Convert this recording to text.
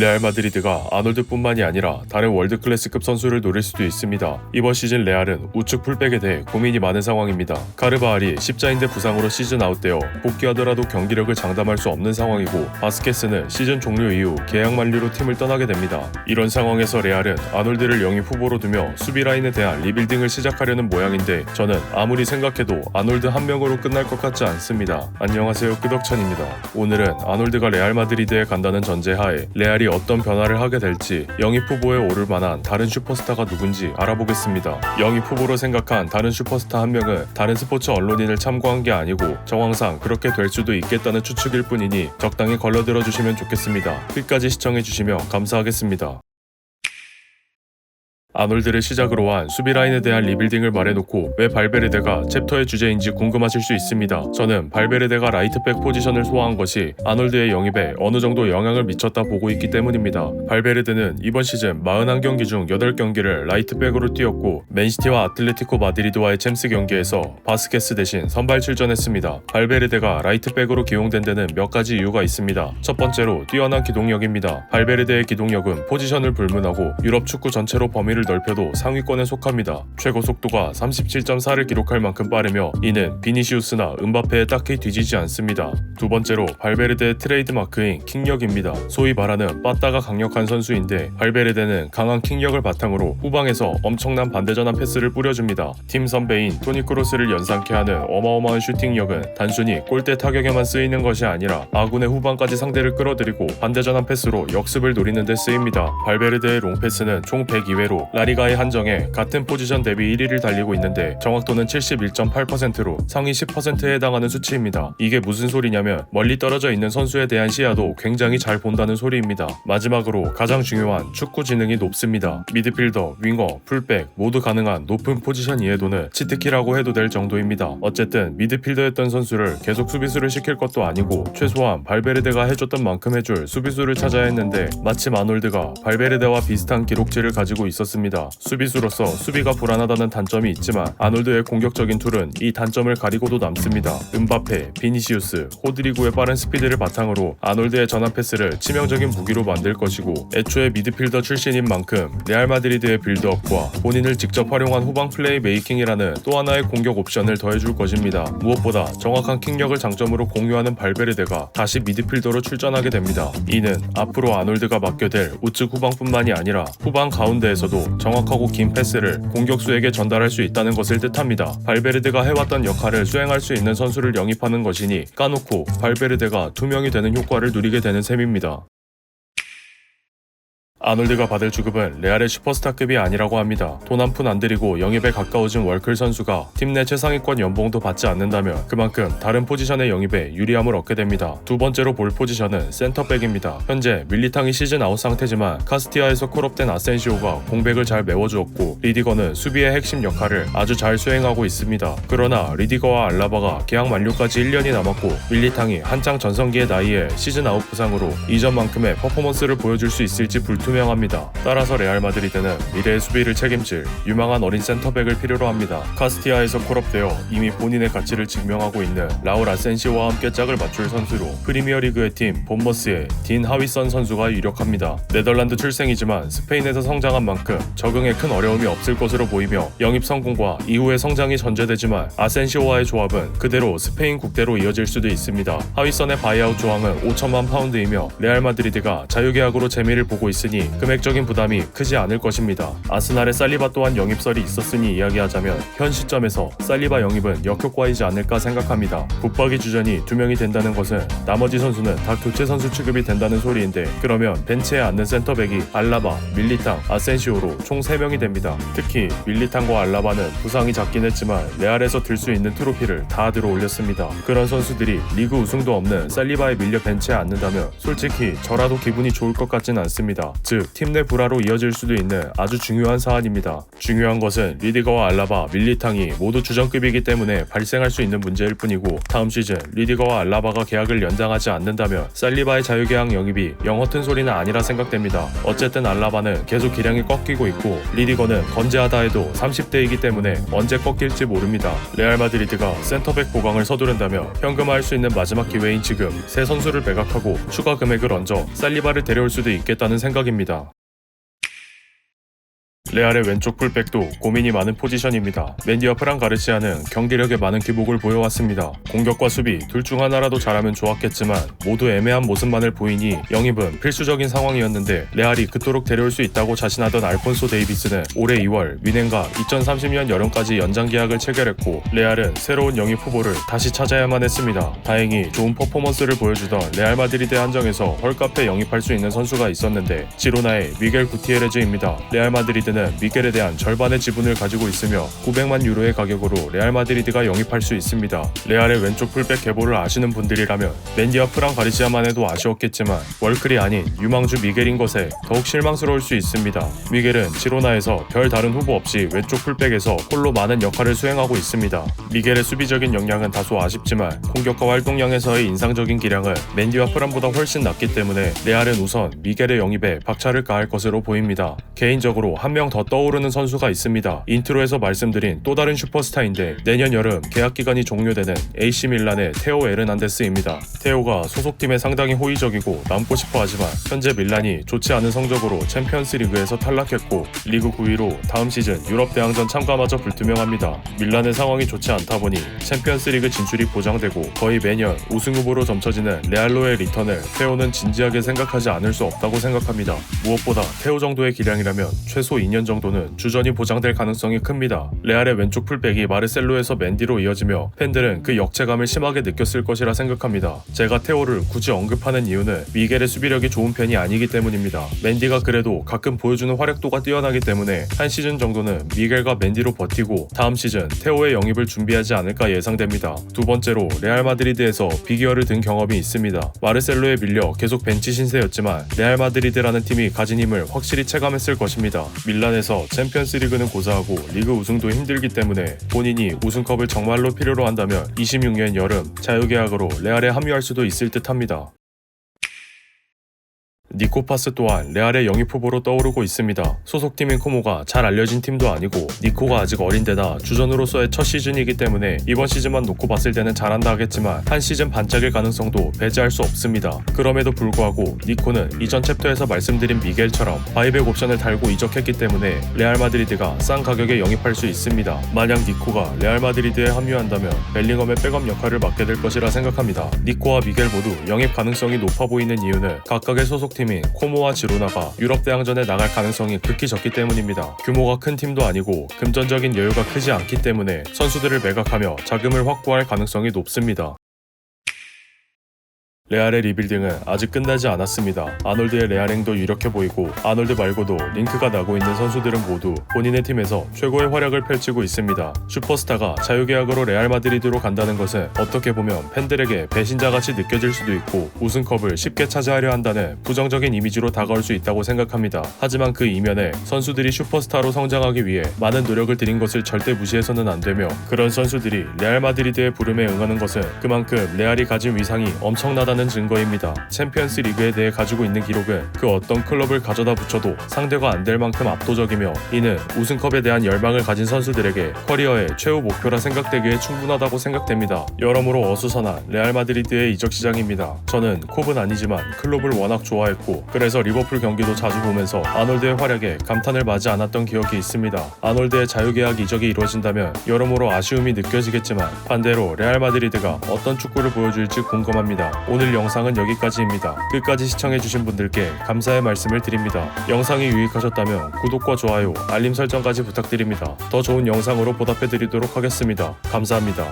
레알 마드리드가 아놀드뿐만이 아니라 다른 월드클래스급 선수를 노릴 수도 있습니다. 이번 시즌 레알은 우측 풀백에 대해 고민이 많은 상황입니다. 카르바알이 십자인대 부상으로 시즌 아웃되어 복귀하더라도 경기력을 장담할 수 없는 상황이고, 바스케스는 시즌 종료 이후 계약 만료로 팀을 떠나게 됩니다. 이런 상황에서 레알은 아놀드를 영입 후보로 두며 수비 라인에 대한 리빌딩을 시작하려는 모양인데, 저는 아무리 생각해도 아놀드 한 명으로 끝날 것 같지 않습니다. 안녕하세요, 끄덕찬입니다. 오늘은 아놀드가 레알 마드리드에 간다는 전제하에 레알이 어떤 변화를 하게 될지, 영입 후보에 오를 만한 다른 슈퍼스타가 누군지 알아보겠습니다. 영입 후보로 생각한 다른 슈퍼스타 한 명은 다른 스포츠 언론인을 참고한 게 아니고 정황상 그렇게 될 수도 있겠다는 추측일 뿐이니 적당히 걸러들어 주시면 좋겠습니다. 끝까지 시청해 주시면 감사하겠습니다. 아놀드를 시작으로 한 수비 라인에 대한 리빌딩을 말해놓고 왜 발베르데가 챕터의 주제인지 궁금하실 수 있습니다. 저는 발베르데가 라이트백 포지션을 소화한 것이 아놀드의 영입에 어느 정도 영향을 미쳤다 보고 있기 때문입니다. 발베르데는 이번 시즌 41경기 중 8경기를 라이트백으로 뛰었고, 맨시티와 아틀레티코 마드리드와의 챔스 경기에서 바스케스 대신 선발 출전했습니다. 발베르데가 라이트백으로 기용된 데는 몇 가지 이유가 있습니다. 첫 번째로 뛰어난 기동력입니다. 발베르데의 기동력은 포지션을 불문하고 유럽 축구 전체로 범위를 넓혀도 상위권에 속합니다. 최고 속도가 37.4를 기록할 만큼 빠르며 이는 비니시우스나 음바페에 딱히 뒤지지 않습니다. 두 번째로 발베르데의 트레이드마크인 킥력입니다. 소위 말하는 빠따가 강력한 선수인데, 발베르데는 강한 킥력을 바탕으로 후방에서 엄청난 반대전환 패스를 뿌려줍니다. 팀 선배인 토니 크로스를 연상케 하는 어마어마한 슈팅력은 단순히 골대 타격에만 쓰이는 것이 아니라 아군의 후방까지 상대를 끌어들이고 반대전환 패스로 역습을 노리는 데 쓰입니다. 발베르데의 롱패스는 총 102회로 라리가의 한정에 같은 포지션 대비 1위를 달리고 있는데, 정확도는 71.8%로 상위 10%에 해당하는 수치입니다. 이게 무슨 소리냐면 멀리 떨어져 있는 선수에 대한 시야도 굉장히 잘 본다는 소리입니다. 마지막으로 가장 중요한 축구 지능이 높습니다. 미드필더, 윙어, 풀백 모두 가능한 높은 포지션 이해도는 치트키라고 해도 될 정도입니다. 어쨌든 미드필더였던 선수를 계속 수비수를 시킬 것도 아니고 최소한 발베르데가 해줬던 만큼 해줄 수비수를 찾아야 했는데, 마침 아놀드가 발베르데와 비슷한 기록치를 가지고 있었습니다. 수비수로서 수비가 불안하다는 단점이 있지만 아놀드의 공격적인 툴은 이 단점을 가리고도 남습니다. 음바페, 비니시우스, 호드리구의 빠른 스피드를 바탕으로 아놀드의 전환 패스를 치명적인 무기로 만들 것이고, 애초에 미드필더 출신인 만큼 레알 마드리드의 빌드업과 본인을 직접 활용한 후방 플레이 메이킹이라는 또 하나의 공격 옵션을 더해줄 것입니다. 무엇보다 정확한 킥력을 장점으로 공유하는 발베르데가 다시 미드필더로 출전하게 됩니다. 이는 앞으로 아놀드가 맡게 될 우측 후방뿐만이 아니라 후방 가운데에서도 정확하고 긴 패스를 공격수에게 전달할 수 있다는 것을 뜻합니다. 발베르데가 해왔던 역할을 수행할 수 있는 선수를 영입하는 것이니 까놓고 발베르데가 투명이 되는 효과를 누리게 되는 셈입니다. 아놀드가 받을 주급은 레알의 슈퍼스타급이 아니라고 합니다. 돈 한 푼 안 들이고 영입에 가까워진 월클 선수가 팀 내 최상위권 연봉도 받지 않는다면 그만큼 다른 포지션의 영입에 유리함을 얻게 됩니다. 두 번째로 볼 포지션은 센터백입니다. 현재 밀리탕이 시즌 아웃 상태지만 카스티아에서 콜업된 아센시오가 공백을 잘 메워주었고, 리디거는 수비의 핵심 역할을 아주 잘 수행하고 있습니다. 그러나 리디거와 알라바가 계약 만료까지 1년이 남았고, 밀리탕이 한창 전성기의 나이에 시즌 아웃 부상으로 이전만큼의 퍼포먼스를 보여줄 수 있을지 불투명합니다. 따라서 레알 마드리드는 미래의 수비를 책임질 유망한 어린 센터백을 필요로 합니다. 카스티아에서 콜업되어 이미 본인의 가치를 증명하고 있는 라울 아센시오와 함께 짝을 맞출 선수로 프리미어리그의 팀 본머스의 딘 하위선 선수가 유력합니다. 네덜란드 출생이지만 스페인에서 성장한 만큼 적응에 큰 어려움이 없을 것으로 보이며, 영입 성공과 이후의 성장이 전제되지만 아센시오와의 조합은 그대로 스페인 국대로 이어질 수도 있습니다. 하위선의 바이아웃 조항은 5천만 파운드이며 레알 마드리드가 자유계약으로 재미를 보고 있으니 금액적인 부담이 크지 않을 것입니다. 아스날의 살리바 또한 영입설이 있었으니 이야기하자면 현 시점에서 살리바 영입은 역효과이지 않을까 생각합니다. 붙박이 주전이 2명이 된다는 것은 나머지 선수는 다 교체 선수 취급이 된다는 소리인데, 그러면 벤치에 앉는 센터백이 알라바, 밀리탕, 아센시오로 총 3명이 됩니다. 특히 밀리탕과 알라바는 부상이 작긴 했지만 레알에서 들 수 있는 트로피를 다 들어 올렸습니다. 그런 선수들이 리그 우승도 없는 살리바에 밀려 벤치에 앉는다면 솔직히 저라도 기분이 좋을 것 같진 않습니다. 즉 팀 내 불화로 이어질 수도 있는 아주 중요한 사안입니다. 중요한 것은 리디거와 알라바, 밀리탕이 모두 주전급이기 때문에 발생할 수 있는 문제일 뿐이고 다음 시즌 리디거와 알라바가 계약을 연장하지 않는다면 살리바의 자유계약 영입이 영 허튼 소리는 아니라 생각됩니다. 어쨌든 알라바는 계속 기량이 꺾이고 있고 리디거는 건재하다 해도 30대이기 때문에 언제 꺾일지 모릅니다. 레알 마드리드가 센터백 보강을 서두른다며 현금화할 수 있는 마지막 기회인 지금 새 선수를 매각하고 추가 금액을 얹어 살리바를 데려올 수도 있겠다는 생각입니다. 레알의 왼쪽 풀백도 고민이 많은 포지션입니다. 맨디와 프란 가르시아는 경기력에 많은 기복을 보여왔습니다. 공격과 수비 둘 중 하나라도 잘하면 좋았겠지만 모두 애매한 모습만을 보이니 영입은 필수적인 상황이었는데 레알이 그토록 데려올 수 있다고 자신하던 알폰소 데이비스는 올해 2월 미넨과 2030년 여름까지 연장 계약을 체결했고 레알은 새로운 영입 후보를 다시 찾아야만 했습니다. 다행히 좋은 퍼포먼스를 보여주던 레알 마드리드 한정에서 헐값에 영입할 수 있는 선수가 있었는데 지로나의 미겔 구티에레즈입니다. 레알 마드리드는 미겔에 대한 절반의 지분을 가지고 있으며 900만 유로의 가격으로 레알 마드리드가 영입할 수 있습니다. 레알의 왼쪽 풀백 계보를 아시는 분들이라면 맨디와 프랑 가리시아만 해도 아쉬웠겠지만 월클이 아닌 유망주 미겔인 것에 더욱 실망스러울 수 있습니다. 미겔은 지로나에서 별 다른 후보 없이 왼쪽 풀백에서 홀로 많은 역할을 수행하고 있습니다. 미겔의 수비적인 역량은 다소 아쉽지만 공격과 활동량에서의 인상적인 기량은 맨디와 프란보다 훨씬 낮기 때문에 레알은 우선 미겔의 영입에 박차를 가할 것으로 보입니다. 개인적으로 한 명 더 떠오르는 선수가 있습니다. 인트로에서 말씀드린 또 다른 슈퍼스타인데 내년 여름 계약 기간이 종료되는 AC 밀란의 테오 에르난데스입니다. 테오가 소속팀에 상당히 호의적이고 남고 싶어 하지만 현재 밀란이 좋지 않은 성적으로 챔피언스 리그에서 탈락했고 리그 9위로 다음 시즌 유럽 대항전 참가마저 불투명합니다. 밀란의 상황이 좋지 않다 보니 챔피언스 리그 진출이 보장되고 거의 매년 우승 후보로 점쳐지는 레알로의 리턴을 테오는 진지하게 생각하지 않을 수 없다고 생각합니다. 무엇보다 테오 정도의 기량이라면 최소 2년 정도는 주전이 보장될 가능성이 큽니다. 레알의 왼쪽 풀백이 마르셀로에서 맨디로 이어지며 팬들은 그 역체감을 심하게 느꼈을 것이라 생각합니다. 제가 테오를 굳이 언급하는 이유는 미겔의 수비력이 좋은 편이 아니기 때문입니다. 맨디가 그래도 가끔 보여주는 활약도가 뛰어나기 때문에 한 시즌 정도는 미겔과 맨디로 버티고 다음 시즌 테오의 영입을 준비하지 않을까 예상됩니다. 두 번째로 레알 마드리드에서 비기어를 든 경험이 있습니다. 마르셀로에 밀려 계속 벤치 신세였지만 레알 마드리드라는 팀이 가진 힘을 확실히 체감했을 것입니다. 밀란에서 챔피언스 리그는 고사하고 리그 우승도 힘들기 때문에 본인이 우승컵을 정말로 필요로 한다면 26년 여름 자유계약으로 레알에 합류할 수도 있을 듯합니다. 니코 파스 또한 레알의 영입 후보로 떠오르고 있습니다. 소속팀인 코모가 잘 알려진 팀도 아니고 니코가 아직 어린데다 주전으로서의 첫 시즌이기 때문에 이번 시즌만 놓고 봤을 때는 잘한다 하겠지만 한 시즌 반짝일 가능성도 배제할 수 없습니다. 그럼에도 불구하고 니코는 이전 챕터에서 말씀드린 미겔처럼 바이백 옵션을 달고 이적했기 때문에 레알 마드리드가 싼 가격에 영입할 수 있습니다. 만약 니코가 레알 마드리드에 합류한다면 벨링엄의 백업 역할을 맡게 될 것이라 생각합니다. 니코와 미겔 모두 영입 가능성이 높아 보이는 이유는 각각의 소속팀인 코모와 지로나가 유럽 대항전에 나갈 가능성이 극히 적기 때문입니다. 규모가 큰 팀도 아니고 금전적인 여유가 크지 않기 때문에 선수들을 매각하며 자금을 확보할 가능성이 높습니다. 레알의 리빌딩은 아직 끝나지 않았습니다. 아놀드의 레알행도 유력해 보이고 아놀드 말고도 링크가 나고 있는 선수들은 모두 본인의 팀에서 최고의 활약을 펼치고 있습니다. 슈퍼스타가 자유계약으로 레알 마드리드로 간다는 것은 어떻게 보면 팬들에게 배신자같이 느껴질 수도 있고 우승컵을 쉽게 차지하려 한다는 부정적인 이미지로 다가올 수 있다고 생각합니다. 하지만 그 이면에 선수들이 슈퍼스타로 성장하기 위해 많은 노력을 들인 것을 절대 무시해서는 안 되며 그런 선수들이 레알 마드리드의 부름에 응하는 것은 그만큼 레알이 가진 위상이 엄청나다는 증거입니다. 챔피언스 리그에 대해 가지고 있는 기록은 그 어떤 클럽을 가져다 붙여도 상대가 안 될 만큼 압도적이며 이는 우승컵에 대한 열망을 가진 선수들에게 커리어의 최후 목표라 생각되기에 충분하다고 생각됩니다. 여러모로 어수선한 레알 마드리드의 이적 시장입니다. 저는 콥은 아니지만 클롭을 워낙 좋아했고 그래서 리버풀 경기도 자주 보면서 아놀드의 활약에 감탄을 마지 않았던 기억이 있습니다. 아놀드의 자유계약 이적이 이루어진다면 여러모로 아쉬움이 느껴지겠지만 반대로 레알 마드리드가 어떤 축구를 보여줄지 궁금합니다. 오늘 영상은 여기까지입니다. 끝까지 시청해주신 분들께 감사의 말씀을 드립니다. 영상이 유익하셨다면 구독과 좋아요, 알림 설정까지 부탁드립니다. 더 좋은 영상으로 보답해드리도록 하겠습니다. 감사합니다.